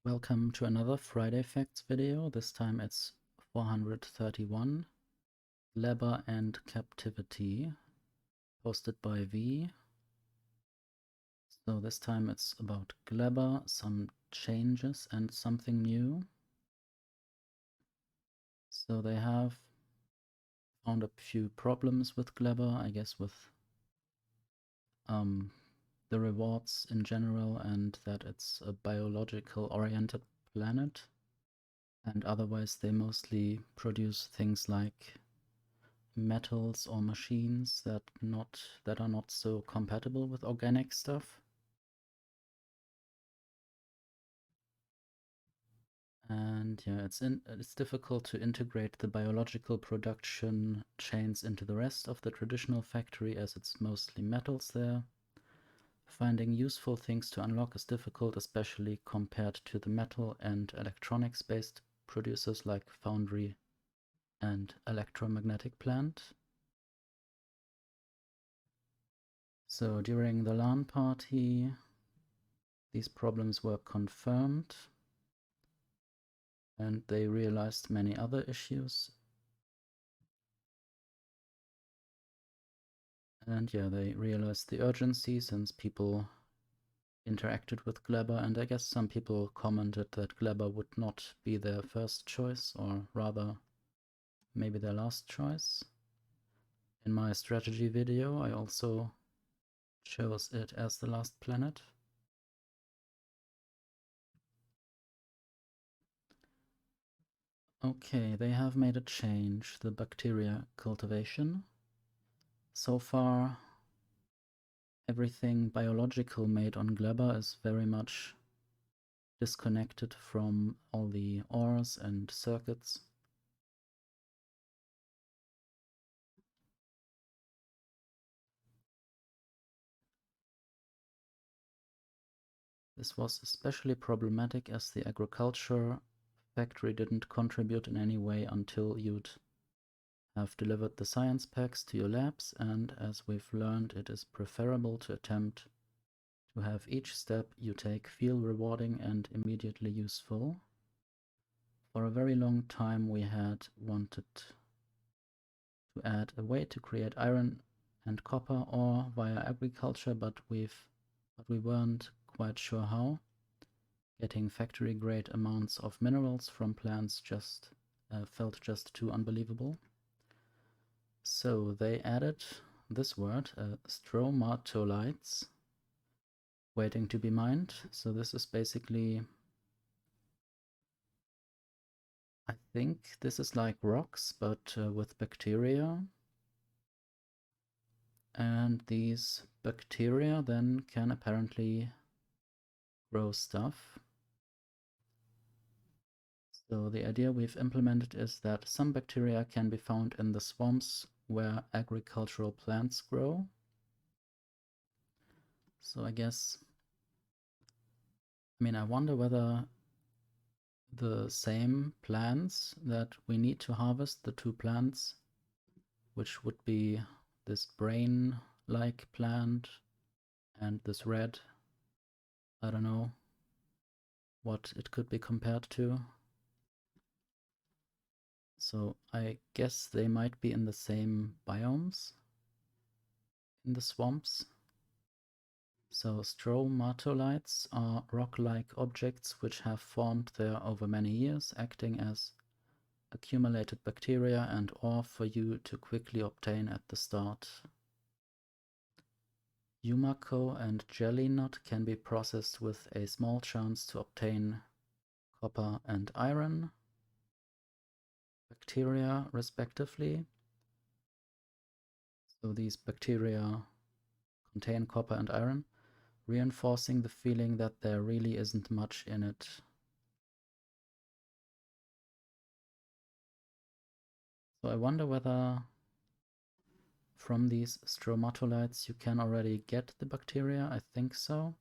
Welcome to another Friday Facts video. This time it's 431, Gleba and Captivity, posted by V. So this time it's about Gleba, some changes and something new. So they have found a few problems with Gleba, I guess with the rewards in general, and that it's a biological oriented planet. And otherwise they mostly produce things like metals or machines that are not so compatible with organic stuff. And yeah, it's difficult to integrate the biological production chains into the rest of the traditional factory, as it's mostly metals there. Finding useful things to unlock is difficult, especially compared to the metal and electronics based producers like foundry and electromagnetic plant. So during the LAN party, these problems were confirmed, and they realized many other issues. And yeah, they realized the urgency since people interacted with Gleba, and I guess some people commented that Gleba would not be their first choice, or rather maybe their last choice. In my strategy video, I also chose it as the last planet. Okay, they have made a change, the bacteria cultivation. So far, everything biological made on Gleba is very much disconnected from all the ores and circuits. This was especially problematic as the agriculture factory didn't contribute in any way until you'd have delivered the science packs to your labs, and as we've learned, it is preferable to attempt to have each step you take feel rewarding and immediately useful. For a very long time we had wanted to add a way to create iron and copper ore via agriculture, but we weren't quite sure how. Getting factory grade amounts of minerals from plants just felt just too unbelievable. So they added this word, stromatolites, waiting to be mined. So this is basically, I think this is like rocks, but with bacteria. And these bacteria then can apparently grow stuff. So the idea we've implemented is that some bacteria can be found in the swamps where agricultural plants grow. So I guess, I wonder whether the same plants that we need to harvest, the two plants, which would be this brain-like plant and this red, I don't know what it could be compared to. So I guess they might be in the same biomes in the swamps. So stromatolites are rock-like objects which have formed there over many years, acting as accumulated bacteria and ore for you to quickly obtain at the start. Yumako and jelly nut can be processed with a small chance to obtain copper and iron bacteria respectively. So these bacteria contain copper and iron, reinforcing the feeling that there really isn't much in it. So I wonder whether from these stromatolites you can already get the bacteria. I think so.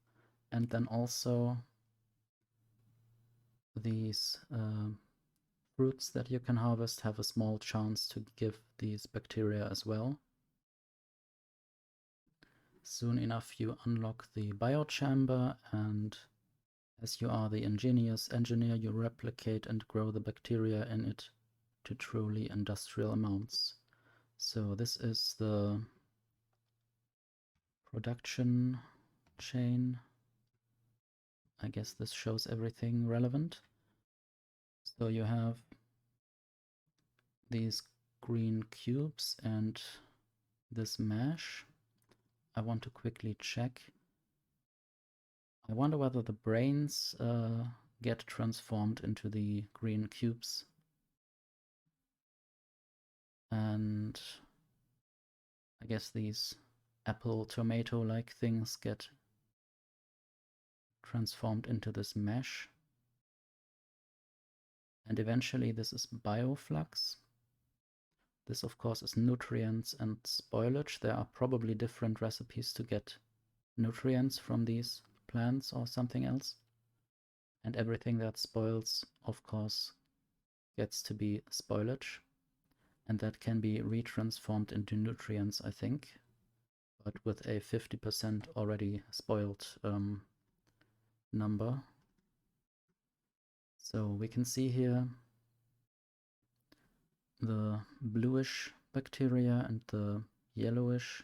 And then also these fruits that you can harvest have a small chance to give these bacteria as well. Soon enough you unlock the biochamber, and As you are the ingenious engineer, you replicate and grow the bacteria in it to truly industrial amounts. So this is the production chain. I guess this shows everything relevant. So you have these green cubes and this mesh. I want to quickly check. I wonder whether the brains get transformed into the green cubes. And I guess these apple tomato-like things get transformed into this mesh. And eventually this is bioflux. This of course is nutrients and spoilage. There are probably different recipes to get nutrients from these plants or something else. And everything that spoils, of course, gets to be spoilage. And that can be retransformed into nutrients, I think, but with a 50% already spoiled number. So we can see here the bluish bacteria and the yellowish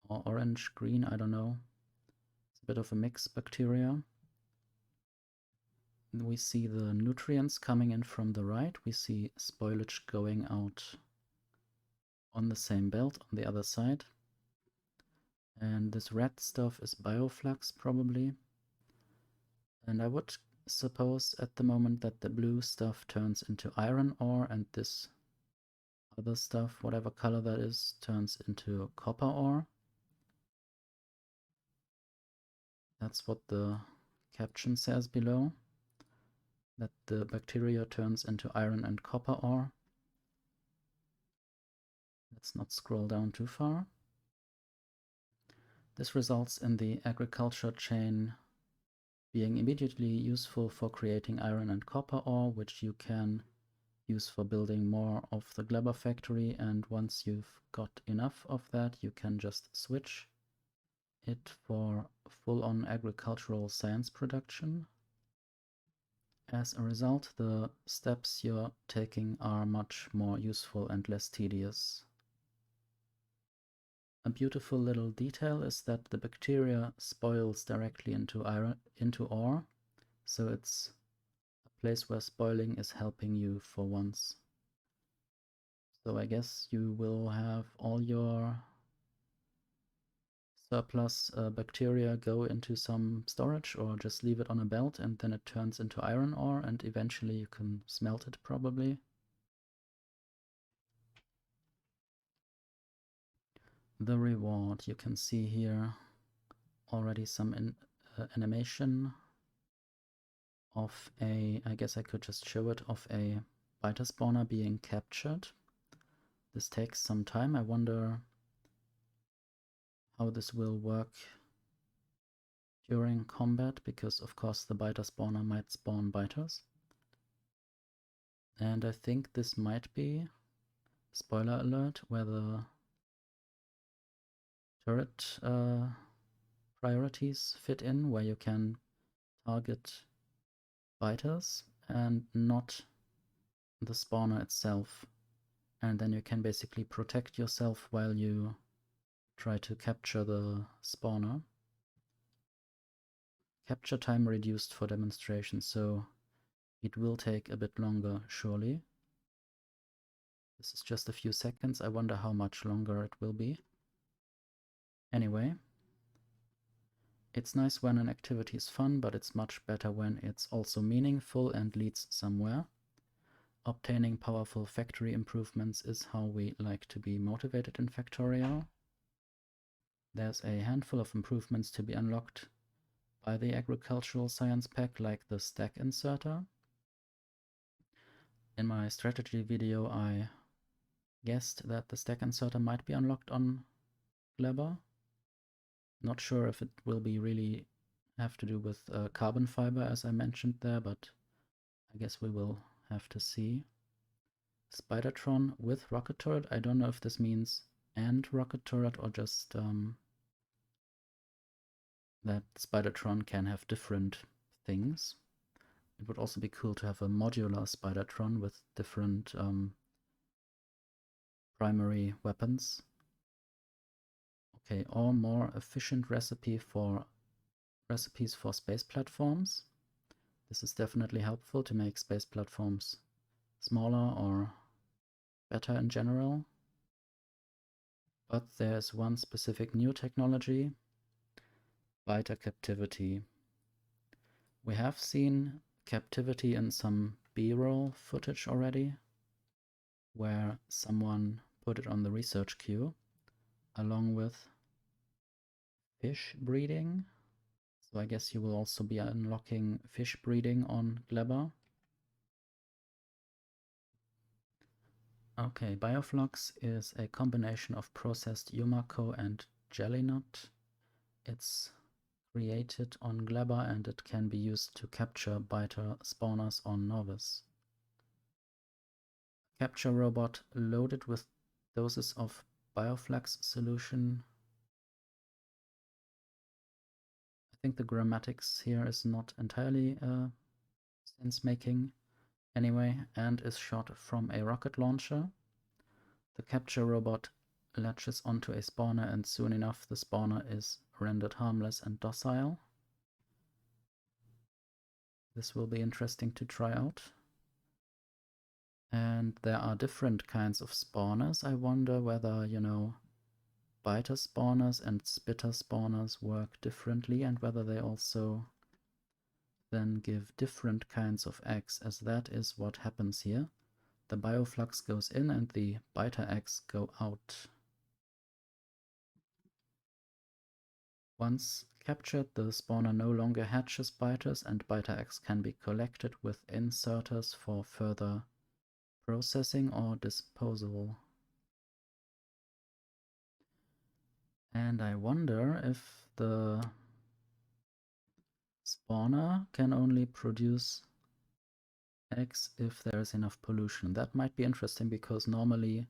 or orange green, I don't know. It's a bit of a mixed bacteria. We see the nutrients coming in from the right. We see spoilage going out on the same belt on the other side. And this red stuff is bioflux probably. And I would suppose at the moment that the blue stuff turns into iron ore and this other stuff, whatever color that is, turns into copper ore. That's what the caption says below, that the bacteria turns into iron and copper ore. Let's not scroll down too far. This results in the agriculture chain being immediately useful for creating iron and copper ore, which you can use for building more of the Gleba factory, and once you've got enough of that, you can just switch it for full-on agricultural science production. As a result, the steps you're taking are much more useful and less tedious. A beautiful little detail is that the bacteria spoils directly into ore, so it's a place where spoiling is helping you for once. So I guess you will have all your surplus bacteria go into some storage or just leave it on a belt and then it turns into iron ore and eventually you can smelt it probably. The reward, you can see here already some animation of a, I guess I could just show it, of a biter spawner being captured. This takes some time. I wonder how this will work during combat, because of course the biter spawner might spawn biters. And I think this might be, spoiler alert, where the turret priorities fit in, where you can target biters and not the spawner itself. And then you can basically protect yourself while you try to capture the spawner. Capture time reduced for demonstration, so it will take a bit longer, surely. This is just a few seconds. I wonder how much longer it will be. Anyway, it's nice when an activity is fun, but it's much better when it's also meaningful and leads somewhere. Obtaining powerful factory improvements is how we like to be motivated in Factorio. There's a handful of improvements to be unlocked by the agricultural science pack, like the stack inserter. In my strategy video I guessed that the stack inserter might be unlocked on Gleba. Not sure if it will be really have to do with carbon fiber as I mentioned there, but I guess we will have to see. Spidertron with rocket turret. I don't know if this means and rocket turret or just that Spidertron can have different things. It would also be cool to have a modular Spidertron with different primary weapons. Okay, or more efficient recipes for space platforms. This is definitely helpful to make space platforms smaller or better in general. But there's one specific new technology, biter captivity. We have seen captivity in some B-roll footage already, where someone put it on the research queue, along with fish breeding. So I guess you will also be unlocking fish breeding on Gleba. Okay, Bioflux is a combination of processed Yumako and jelly nut. It's created on Gleba and it can be used to capture biter spawners on nauvis. Capture robot loaded with doses of Bioflux solution. I think the grammatics here is not entirely sense-making anyway, and is shot from a rocket launcher. The capture robot latches onto a spawner and soon enough the spawner is rendered harmless and docile. This will be interesting to try out. And there are different kinds of spawners. I wonder whether, you know, biter spawners and spitter spawners work differently and whether they also then give different kinds of eggs, as that is what happens here. The bioflux goes in and the biter eggs go out. Once captured, the spawner no longer hatches biters and biter eggs can be collected with inserters for further processing or disposal. And I wonder if the spawner can only produce eggs if there is enough pollution. That might be interesting because normally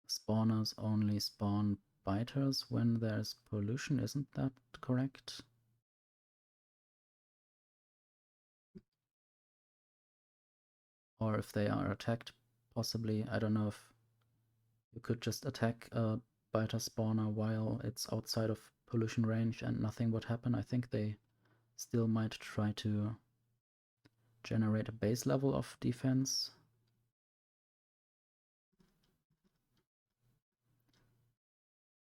spawners only spawn biters when there's pollution. Isn't that correct? Or if they are attacked, possibly. I don't know if you could just attack a biter spawner while it's outside of pollution range and nothing would happen. I think they still might try to generate a base level of defense.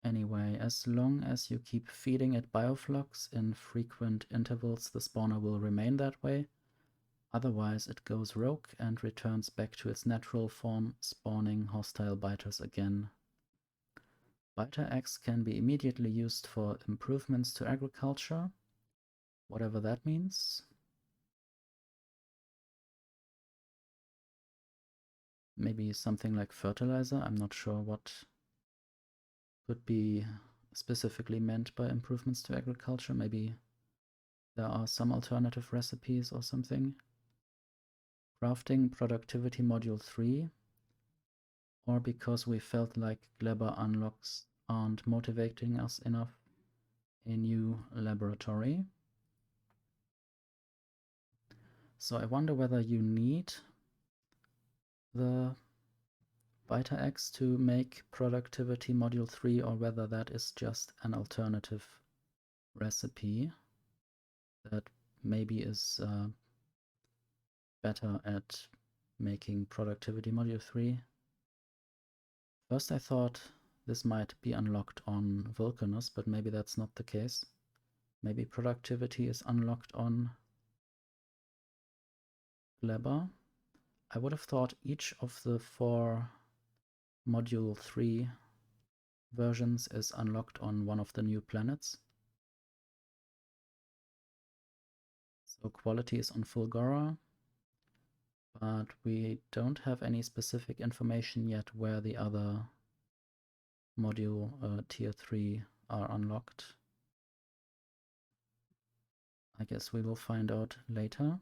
Anyway, as long as you keep feeding it bioflux in frequent intervals, the spawner will remain that way. Otherwise, it goes rogue and returns back to its natural form, spawning hostile biters again. Biter eggs can be immediately used for improvements to agriculture, whatever that means. Maybe something like fertilizer. I'm not sure what could be specifically meant by improvements to agriculture. Maybe there are some alternative recipes or something. Crafting productivity module 3, or because we felt like Gleba unlocks aren't motivating us enough, a new laboratory. So I wonder whether you need the biter eggs to make productivity module 3 or whether that is just an alternative recipe that maybe is better at making productivity module 3. First I thought this might be unlocked on Vulcanus, but maybe that's not the case. Maybe productivity is unlocked on Gleba. I would have thought each of the 4 module 3 versions is unlocked on one of the new planets. So quality is on Fulgora, but we don't have any specific information yet where the other module tier 3 are unlocked. I guess we will find out later.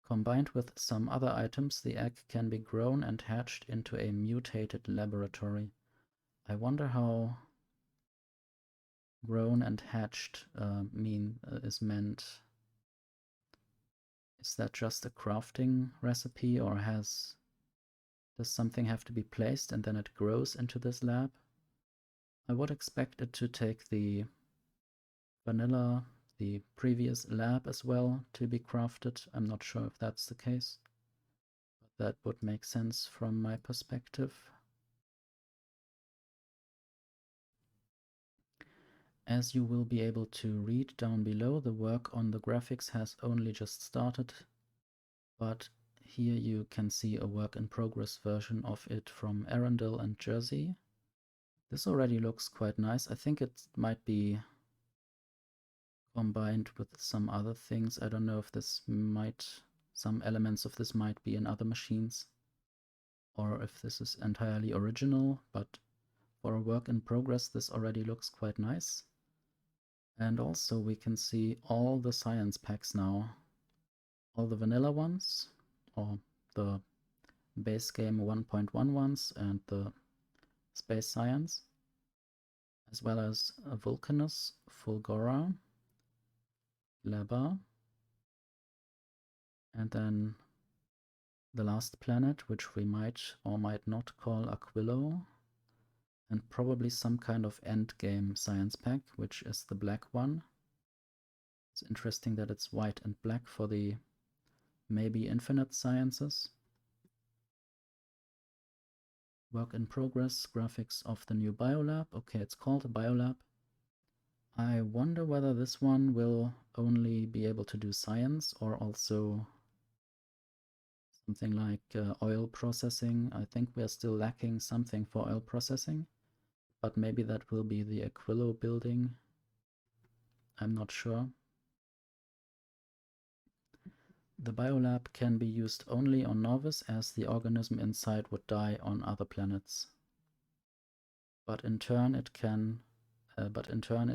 Combined with some other items, the egg can be grown and hatched into a mutated laboratory. I wonder how grown and hatched is meant Is that just a crafting recipe, or does something have to be placed and then it grows into this lab? I would expect it to take the vanilla, the previous lab as well, to be crafted. I'm not sure if that's the case, but that would make sense from my perspective. As you will be able to read down below, the work on the graphics has only just started, but here you can see a work in progress version of it from Arundel and Jersey. This already looks quite nice. I think it might be combined with some other things. I don't know if some elements of this might be in other machines, or if this is entirely original, but for a work in progress this already looks quite nice. And also we can see all the science packs now. All the vanilla ones, or the base game 1.1 ones, and the space science, as well as Vulcanus, Fulgora, Gleba, and then the last planet, which we might or might not call Aquilo, and probably some kind of endgame science pack, which is the black one. It's interesting that it's white and black for the maybe infinite sciences. Work in progress, graphics of the new biolab. Okay, it's called a biolab. I wonder whether this one will only be able to do science or also something like oil processing. I think we are still lacking something for oil processing, but maybe that will be the Aquilo building. I'm not sure. The biolab can be used only on nauvis, as the organism inside would die on other planets. But in turn it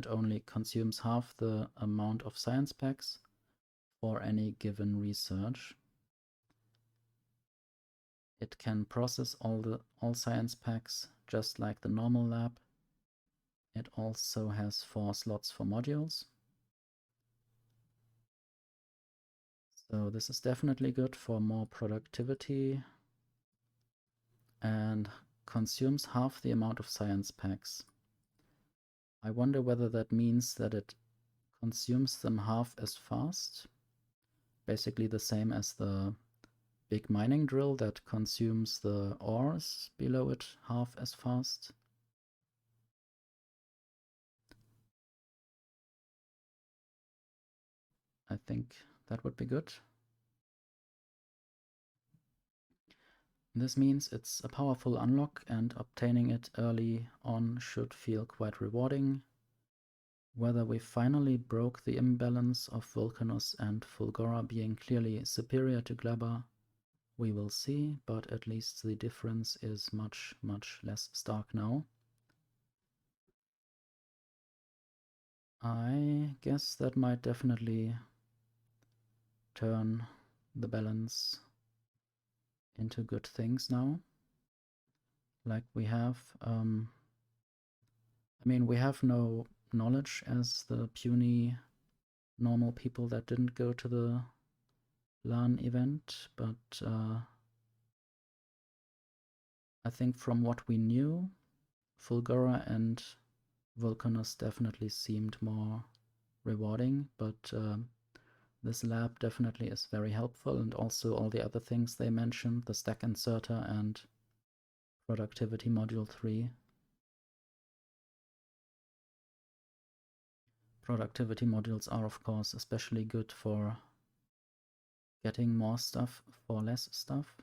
only consumes half the amount of science packs for any given research. It can process all science packs just like the normal lab. It also has 4 slots for modules. So this is definitely good for more productivity and consumes half the amount of science packs. I wonder whether that means that it consumes them half as fast, basically the same as the big mining drill that consumes the ores below it half as fast. I think that would be good. This means it's a powerful unlock, and obtaining it early on should feel quite rewarding. Whether we finally broke the imbalance of Vulcanus and Fulgora being clearly superior to Gleba, we will see, but at least the difference is much, much less stark now. I guess that might definitely turn the balance into good things now. Like we have, we have no knowledge as the puny normal people that didn't go to the LAN event, but I think from what we knew, Fulgora and Vulcanus definitely seemed more rewarding, but this lab definitely is very helpful, and also all the other things they mentioned, the stack inserter and productivity module 3. Productivity modules are of course especially good for getting more stuff for less stuff.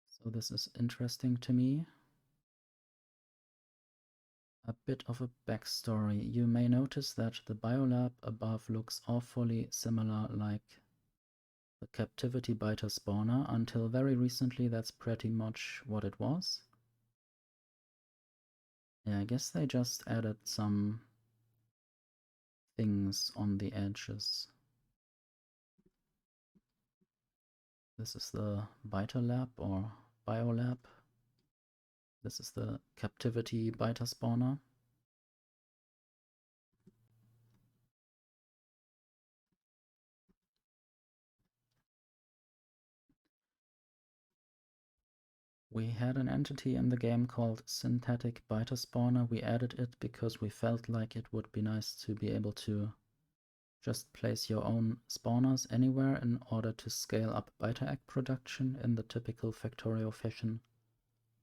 So this is interesting to me. A bit of a backstory. You may notice that the biolab above looks awfully similar like the captivity biter spawner. Until very recently that's pretty much what it was. Yeah, I guess they just added some things on the edges. This is the biter lab or biolab. This is the captivity biter spawner. We had an entity in the game called Synthetic Biter Spawner. We added it because we felt like it would be nice to be able to just place your own spawners anywhere in order to scale up biter egg production in the typical Factorio fashion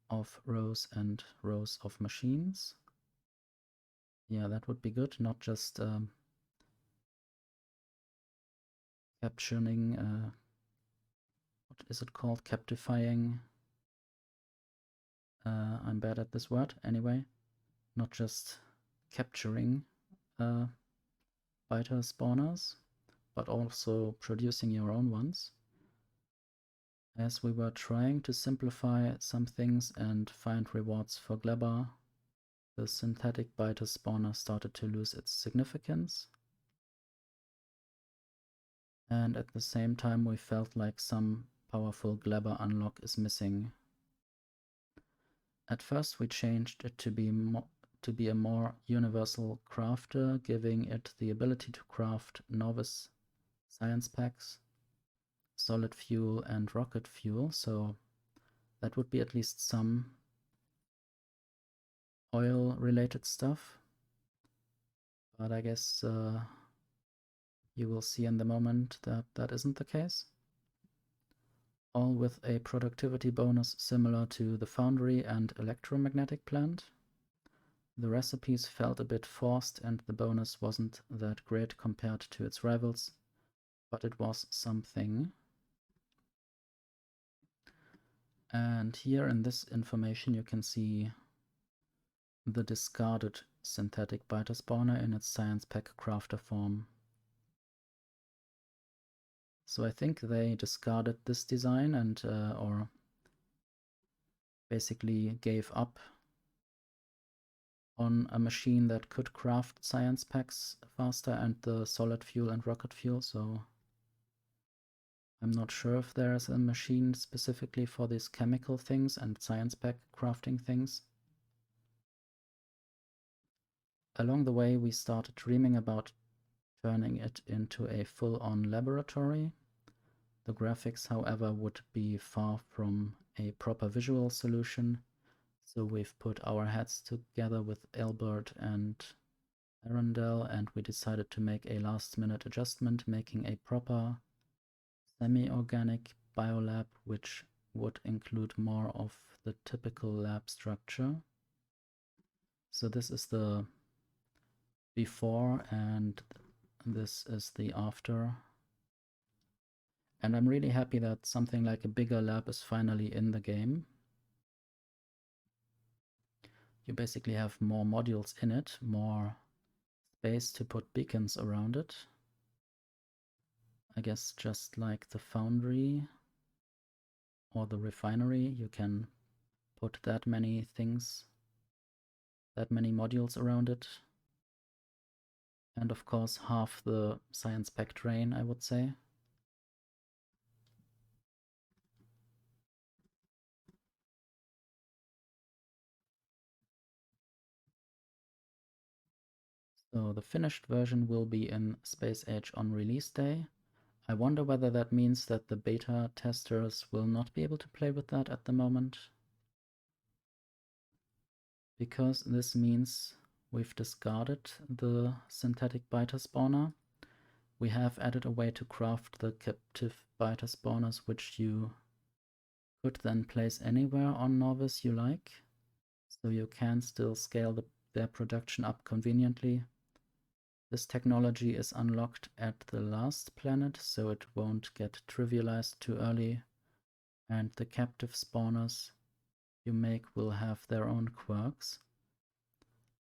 of rows and rows of machines. Yeah, that would be good, not just capturing, what is it called, captifying, I'm bad at this word, anyway, not just capturing biter spawners, but also producing your own ones. As we were trying to simplify some things and find rewards for Gleba, the synthetic biter spawner started to lose its significance. And at the same time we felt like some powerful Gleba unlock is missing. At first we changed it to be a more universal crafter, giving it the ability to craft nauvis science packs, solid fuel and rocket fuel, so that would be at least some oil related stuff. But I guess you will see in the moment that that isn't the case. All with a productivity bonus similar to the foundry and electromagnetic plant. The recipes felt a bit forced and the bonus wasn't that great compared to its rivals, but it was something. And here in this information you can see the discarded synthetic biter spawner in its science pack crafter form. So I think they discarded this design and or basically gave up on a machine that could craft science packs faster and the solid fuel and rocket fuel, so I'm not sure if there's a machine specifically for these chemical things and science pack crafting things. Along the way we started dreaming about turning it into a full-on laboratory. The graphics, however, would be far from a proper visual solution, so we've put our heads together with Albert and Arundel and we decided to make a last-minute adjustment, making a proper semi-organic biolab, which would include more of the typical lab structure. So this is the before and this is the after. And I'm really happy that something like a bigger lab is finally in the game. You basically have more modules in it, more space to put beacons around it. I guess just like the foundry or the refinery, you can put that many things, that many modules around it. And of course half the science pack train, I would say. So the finished version will be in Space Age on release day. I wonder whether that means that the beta testers will not be able to play with that at the moment. Because this means we've discarded the synthetic biter spawner. We have added a way to craft the captive biter spawners, which you could then place anywhere on nauvis you like. So you can still scale their production up conveniently. This technology is unlocked at the last planet, so it won't get trivialized too early, and the captive spawners you make will have their own quirks.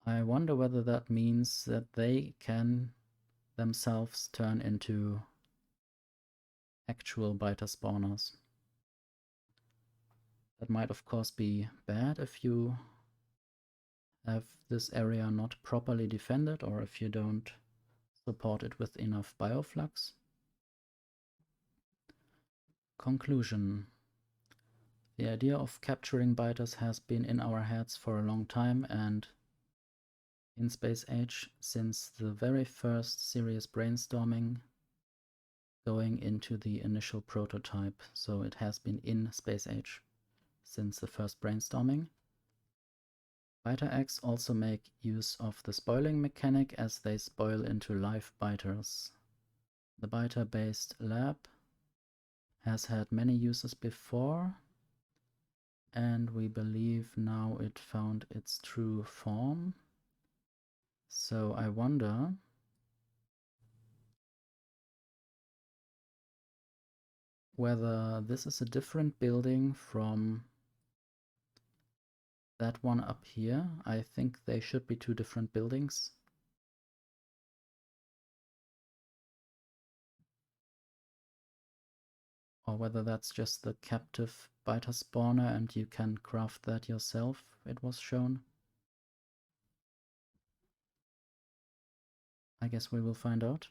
I wonder whether that means that they can themselves turn into actual biter spawners. That might of course be bad if you have this area not properly defended or if you don't support it with enough bioflux. Conclusion. The idea of capturing biters has been in our heads for a long time and in Space Age since the very first serious brainstorming going into the initial prototype, so it has been in Space Age. since the first brainstorming. Biter eggs also make use of the spoiling mechanic as they spoil into live biters. The biter-based lab has had many uses before, and we believe now it found its true form. So I wonder whether this is a different building from that one up here. I think they should be two different buildings. Or whether that's just the captive biter spawner and you can craft that yourself, it was shown. I guess we will find out.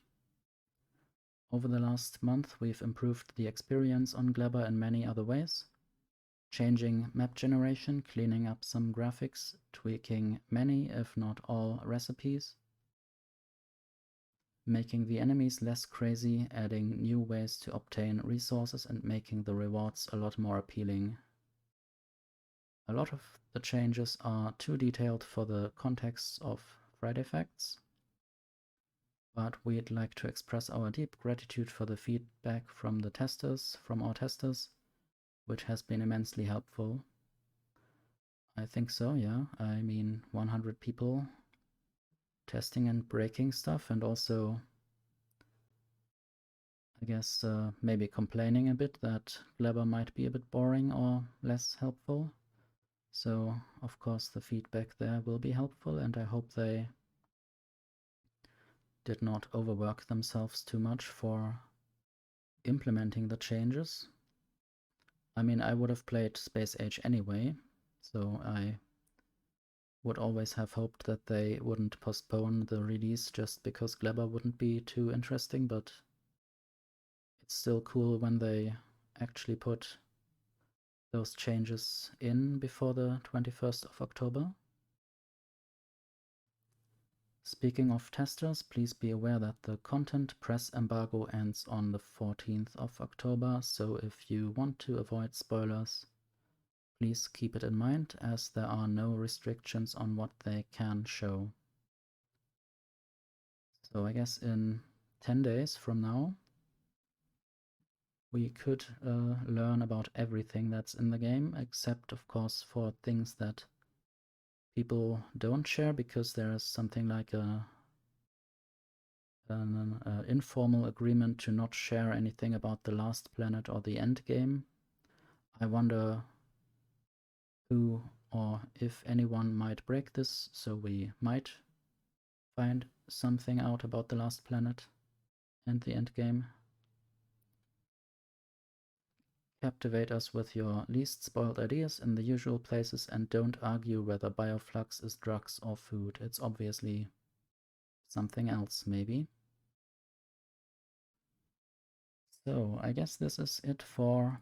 Over the last month, we've improved the experience on Gleba in many other ways. Changing map generation, cleaning up some graphics, tweaking many, if not all, recipes. Making the enemies less crazy, adding new ways to obtain resources and making the rewards a lot more appealing. A lot of the changes are too detailed for the context of Friday Facts, but we'd like to express our deep gratitude for the feedback from the testers, from our testers, which has been immensely helpful. I think so, yeah. I mean, 100 people testing and breaking stuff, and also, I guess, maybe complaining a bit that Gleba might be a bit boring or less helpful. So, of course, the feedback there will be helpful, and I hope they did not overwork themselves too much for implementing the changes. I mean, I would have played Space Age anyway, so I would always have hoped that they wouldn't postpone the release just because Gleba wouldn't be too interesting, but it's still cool when they actually put those changes in before the 21st of October. Speaking of testers, please be aware that the content press embargo ends on the 14th of October, so if you want to avoid spoilers, please keep it in mind as there are no restrictions on what they can show. So I guess in 10 days from now, we could learn about everything that's in the game, except of course for things that people don't share, because there is something like an informal agreement to not share anything about the last planet or the end game. I wonder who or if anyone might break this, so we might find something out about the last planet and the end game. Captivate us with your least spoiled ideas in the usual places and don't argue whether bioflux is drugs or food. It's obviously something else, maybe. So I guess this is it for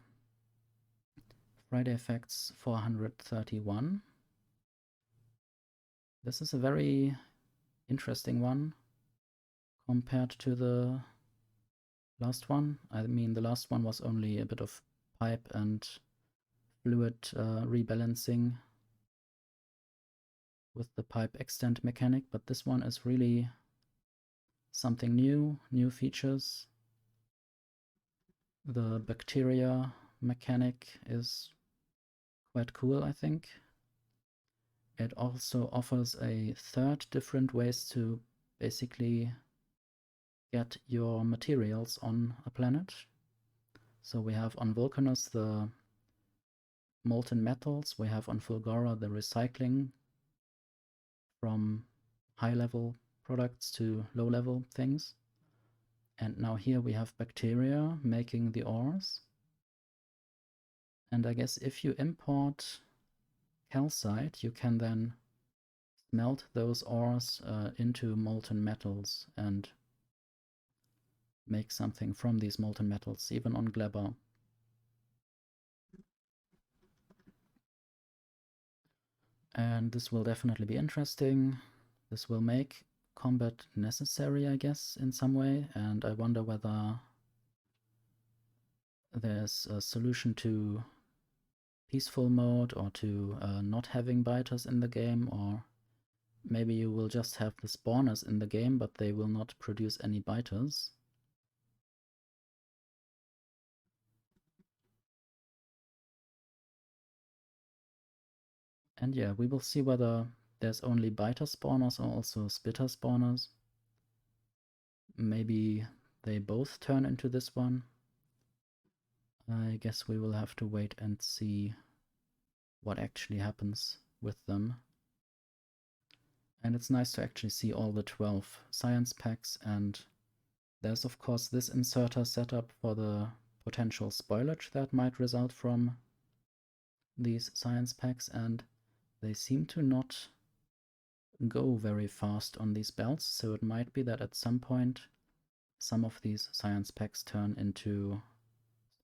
Friday Facts 431. This is a very interesting one compared to the last one. I mean, the last one was only a bit of pipe and fluid rebalancing with the pipe extent mechanic, but this one is really something new features. The bacteria mechanic is quite cool, I think. It also offers a third different ways to basically get your materials on a planet. So we have on Vulcanus the molten metals, we have on Fulgora the recycling from high-level products to low-level things. And now here we have bacteria making the ores. And I guess if you import calcite, you can then smelt those ores into molten metals and make something from these molten metals, even on Gleba. And this will definitely be interesting. This will make combat necessary, I guess, in some way, and I wonder whether there's a solution to peaceful mode, or to not having biters in the game, or maybe you will just have the spawners in the game, but they will not produce any biters. And yeah, we will see whether there's only biter spawners or also spitter spawners. Maybe they both turn into this one. I guess we will have to wait and see what actually happens with them. And it's nice to actually see all the 12 science packs, and there's of course this inserter set up for the potential spoilage that might result from these science packs, and they seem to not go very fast on these belts, so it might be that at some point some of these science packs turn into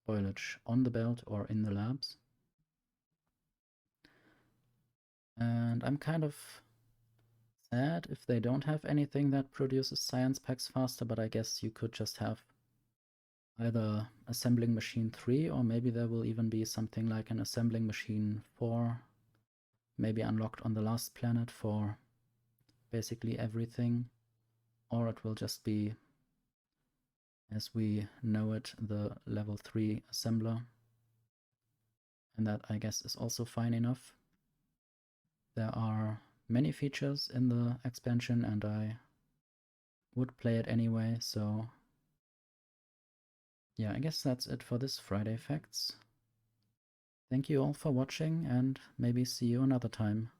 spoilage on the belt or in the labs. And I'm kind of sad if they don't have anything that produces science packs faster, but I guess you could just have either assembling machine 3, or maybe there will even be something like an assembling machine 4, maybe unlocked on the last planet for basically everything, or it will just be, as we know it, the level 3 assembler, and that I guess is also fine enough. There are many features in the expansion, and I would play it anyway, so yeah, I guess that's it for this Friday Facts. Thank you all for watching, and maybe see you another time.